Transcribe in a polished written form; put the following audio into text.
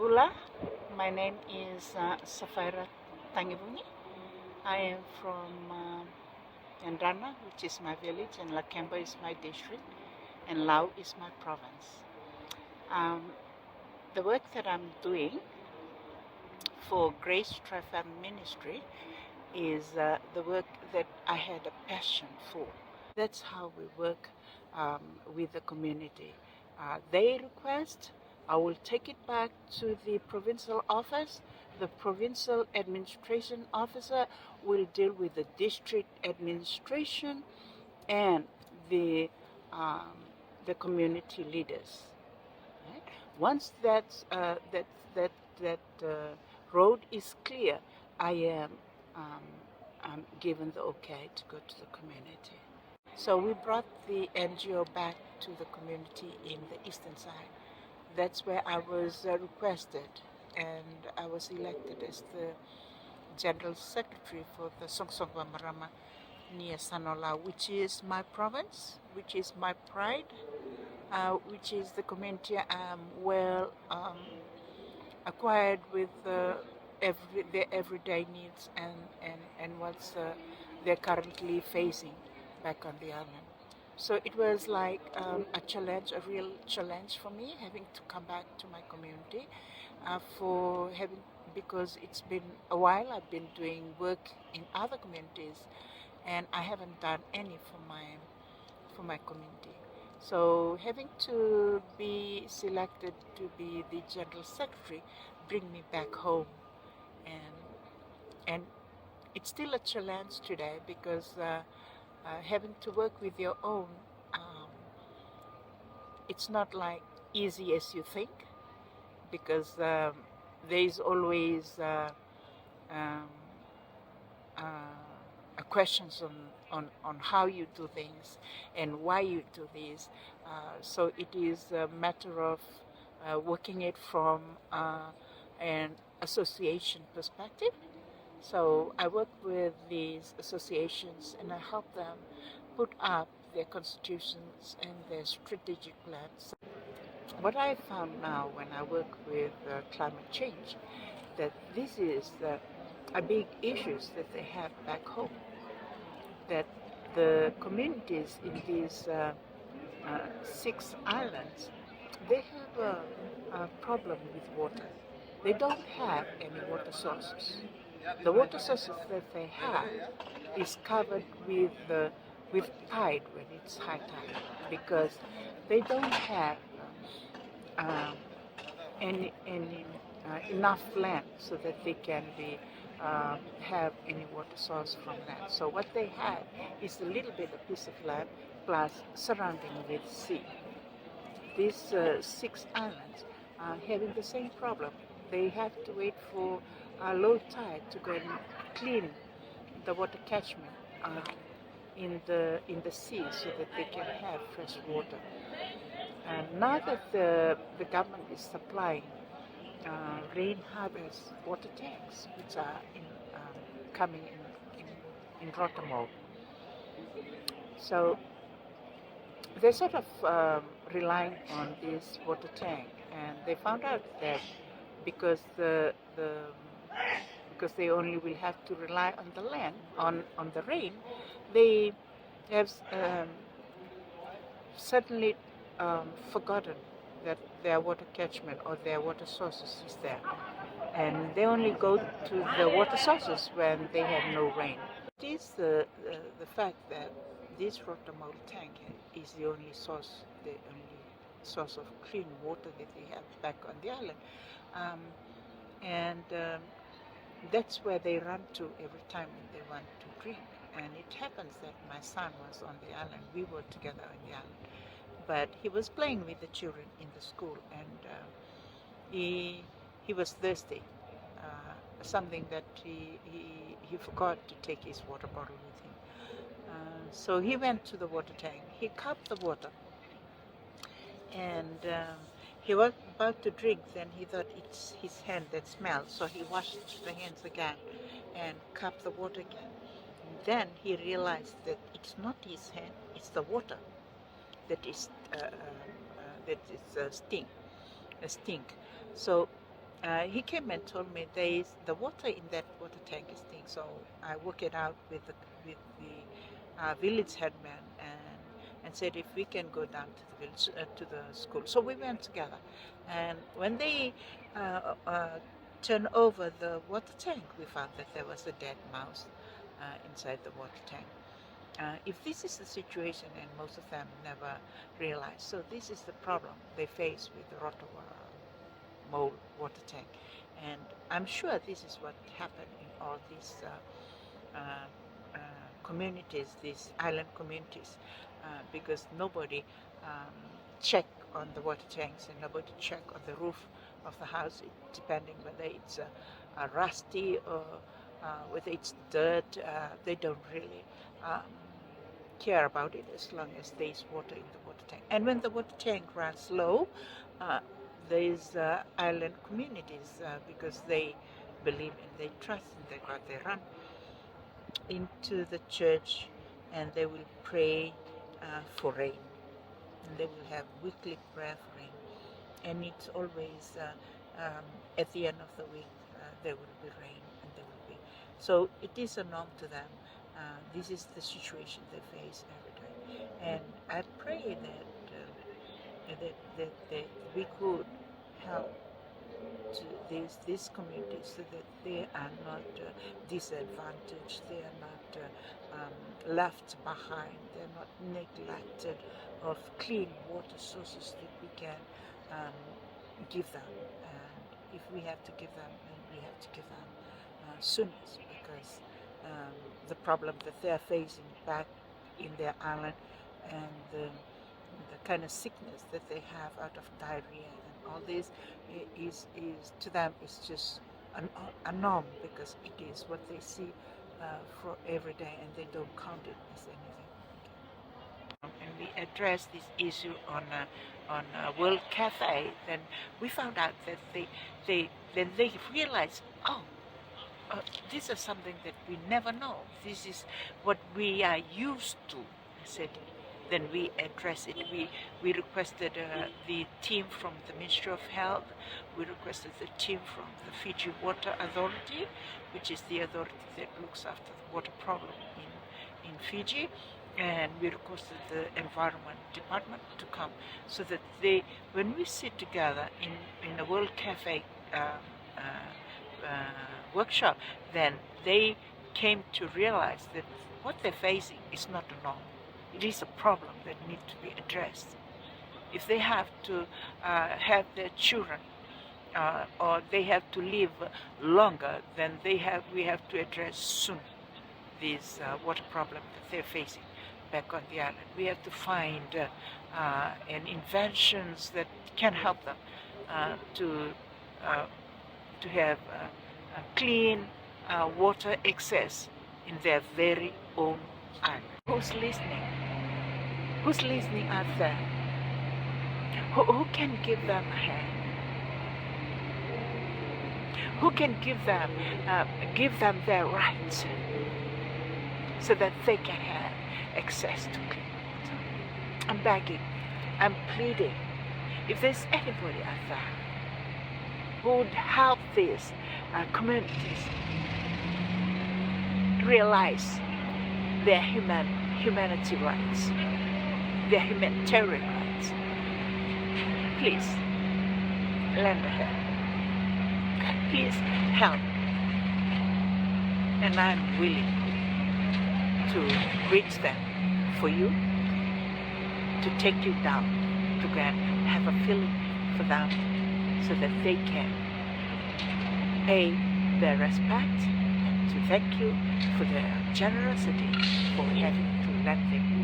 Ula, my name is Safaira Tagivuni. I am from Yandana, which is my village, and Lakemba is my district, and Lau is my province. The work that I'm doing for Grace TriFam Ministry is the work that I had a passion for. That's how we work with the community. They request, I will take it back to the provincial office. The provincial administration officer will deal with the district administration and the community leaders. Right? Once that road is clear, I am given the okay to go to the community. So we brought the NGO back to the community in the eastern side. That's where I was requested, and I was elected as the General Secretary for the Songsongwa Marama near Sanola, which is my province, which is my pride, which is the community I'm well acquired with their everyday needs and what they're currently facing back on the island. So it was like a challenge, a real challenge for me, having to come back to my community because it's been a while. I've been doing work in other communities, and I haven't done any for my community. So having to be selected to be the General Secretary bring me back home, and it's still a challenge today because having to work with your own, it's not like easy as you think, because there is always questions on how you do things and why you do this. So it is a matter of working it from an association perspective. So I work with these associations and I help them put up their constitutions and their strategic plans. What I found now when I work with climate change, that this is a big issues that they have back home, that the communities in these 6 islands, they have a problem with water. They don't have any water sources. The water sources that they have is covered with tide when it's high tide, because they don't have enough land so that they can have any water source from that. So what they have is a little bit of piece of land plus surrounding with sea. These 6 islands are having the same problem. They have to wait for low tide to go and clean the water catchment in the sea so that they can have fresh water. And now that the government is supplying rain harvest water tanks, which are coming in Rotterdam, so they're sort of relying on this water tank, and they found out that because they only will have to rely on the land, on the rain, they have certainly forgotten that their water catchment or their water sources is there, and they only go to the water sources when they have no rain. It is the fact that this Rotterdam tank is the only source of clean water that they have back on the island, and that's where they run to every time when they want to drink. And it happens that my son was on the island. We were together on the island, but he was playing with the children in the school, and he was thirsty. Something that he forgot to take his water bottle with him. So he went to the water tank. He cupped the water, and he was about to drink. Then he thought it's his hand that smelled, so he washed the hands again and cupped the water again. And then he realized that it's not his hand; it's the water that is a stink. So he came and told me the water in that water tank is thin, so I worked it out with the village headman and said if we can go down to the village to the school. So we went together, and when they turned over the water tank, we found that there was a dead mouse inside the water tank. If this is the situation, and most of them never realize, so this is the problem they face with the Rotorua mold water tank, and I'm sure this is what happened in all these communities, these island communities, because nobody check on the water tanks and nobody check on the roof of the house, depending whether it's rusty or whether it's dirt. They don't really care about it as long as there's water in the water tank. And when the water tank runs low, there's island communities, because they believe and they trust in their God, they run into the church and they will pray for rain, and they will have weekly prayer for rain, and it's always at the end of the week there will be rain, and there will be, so it is a norm to them. This is the situation they face every day, and I pray that we could help to these communities so that they are not disadvantaged, they are not left behind, they're not neglected of clean water sources that we can give them. And if we have to give them, then we have to give them soon, because the problem that they are facing back in their island, and the kind of sickness that they have out of diarrhea and all this is to them is just a norm, because it is what they see for every day, and they don't count it as anything. And we addressed this issue on World Cafe. Then we found out that they realized, this is something that we never know. This is what we are used to. I said, then we address it. We requested the team from the Ministry of Health. We requested the team from the Fiji Water Authority, which is the authority that looks after the water problem in Fiji. And we requested the Environment Department to come, so that when we sit together in a World Cafe workshop, then they came to realize that what they're facing is not a norm. It is a problem that needs to be addressed. If they have to have their children or they have to live longer, then we have to address soon this water problem that they're facing back on the island. We have to find inventions that can help them to have clean water access in their very own island. Who's listening? Who's listening out there? Who can give them a hand? Who can give them their rights so that they can have access to clean water? I'm begging, I'm pleading. If there's anybody out there who would help these communities realize their humanity rights, their humanitarian rights, please lend a hand. Please help. And I'm willing to reach them for you, to take you down, to go and have a feeling for them, so that they can pay their respect, and to thank you for their generosity for having to let them